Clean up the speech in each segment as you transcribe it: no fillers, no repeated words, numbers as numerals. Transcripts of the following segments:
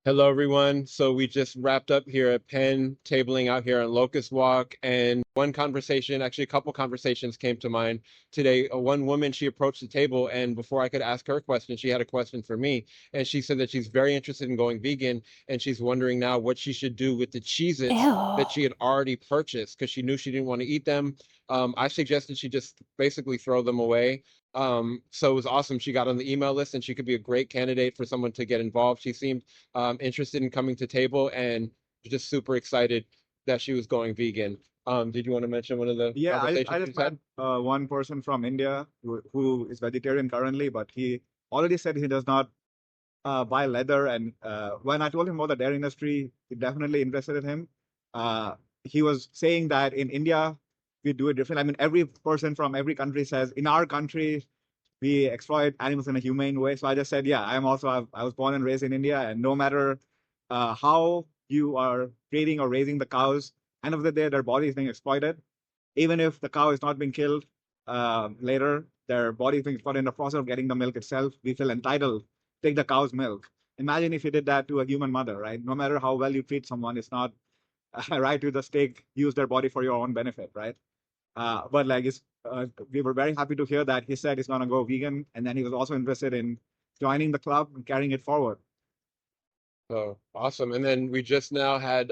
Hello, everyone. So we just wrapped up here at Penn, tabling out here on Locust Walk, and one conversation, actually a couple conversations came to mind today. One woman, she approached the table, and before I could ask her a question, she had a question for me, and she said that she's very interested in going vegan, and she's wondering now what she should do with the Cheez-Its Ew. that she had already purchased because she knew she didn't want to eat them. I suggested she just basically throw them away. So it was awesome. She got on the email list, and she could be a great candidate for someone to get involved. She seemed interested in coming to table and just super excited that she was going vegan. Did you want to mention one of the Yeah, I conversations you just met had? one person from India who is vegetarian currently, but he already said he does not buy leather. And when I told him about the dairy industry, it definitely interested in him. He was saying that in India, we do it different. I mean, every person from every country says, in our country, we exploit animals in a humane way. So I just said, yeah, I was born and raised in India, and no matter how you are breeding or raising the cows, end of the day, their body is being exploited. Even if the cow is not being killed later, their body is being exploited in the process of getting the milk itself. We feel entitled to take the cow's milk. Imagine if you did that to a human mother, right? No matter how well you treat someone, it's not right to just use their body for your own benefit, right? But we were very happy to hear that he said he's gonna go vegan, and then he was also interested in joining the club and carrying it forward. Oh, awesome. And then we just now had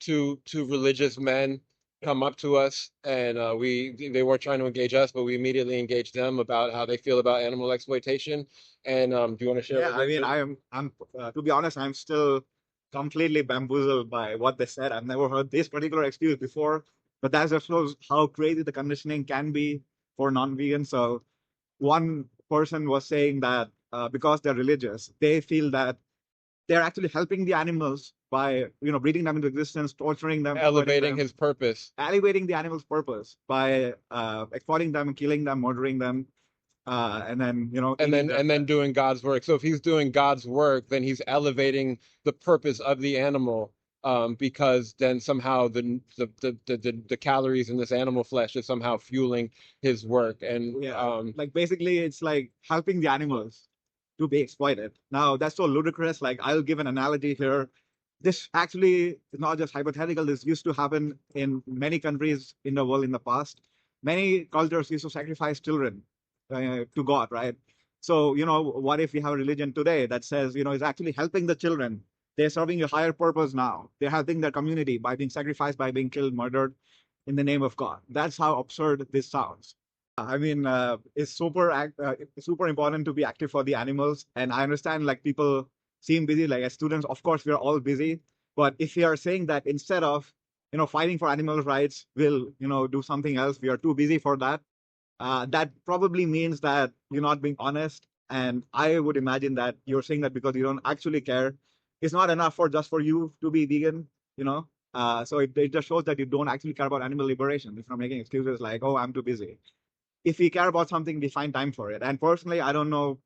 two religious men come up to us, and they were trying to engage us, but we immediately engaged them about how they feel about animal exploitation. And do you want to share Yeah, what I they mean, said? I'm to be honest, I'm still completely bamboozled by what they said. I've never heard this particular excuse before, but that just shows how crazy the conditioning can be for non-vegans. So one person was saying that because they're religious, they feel that they're actually helping the animals by breeding them into existence, torturing them, exploiting Elevating them, his purpose. elevating the animal's purpose by exploiting them, killing them, murdering them, and then and eating then their and then flesh. doing God's work. So if he's doing God's work, then he's elevating the purpose of the animal, because then somehow the calories in this animal flesh is somehow fueling his work. And Yeah, like basically, it's like helping the animals to be exploited. Now that's so ludicrous. Like I'll give an analogy here. This actually is not just hypothetical. This used to happen in many countries in the world in the past. Many cultures used to sacrifice children to God, right? So, what if we have a religion today that says, is actually helping the children? They're serving a higher purpose now. They're helping their community by being sacrificed, by being killed, murdered in the name of God. That's how absurd this sounds. I mean, it's super important to be active for the animals. And I understand like people seem busy, like as students, of course, we're all busy. But if we are saying that instead of, fighting for animal rights, we'll, do something else, we are too busy for that. That probably means that you're not being honest. And I would imagine that you're saying that because you don't actually care. It's not enough for just for you to be vegan, you know? So it just shows that you don't actually care about animal liberation. If you're making excuses like, oh, I'm too busy. If we care about something, we find time for it. And personally, I don't know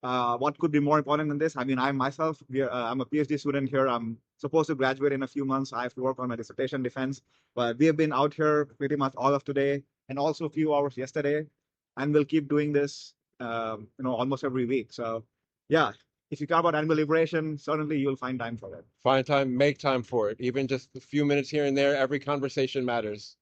what could be more important than this. I mean, I myself, I'm a PhD student here. I'm supposed to graduate in a few months. I have to work on my dissertation defense. But we have been out here pretty much all of today and also a few hours yesterday. And we'll keep doing this, almost every week. So, yeah, if you care about animal liberation, certainly you'll find time for it. find time, make time for it. Even just a few minutes here and there, every conversation matters.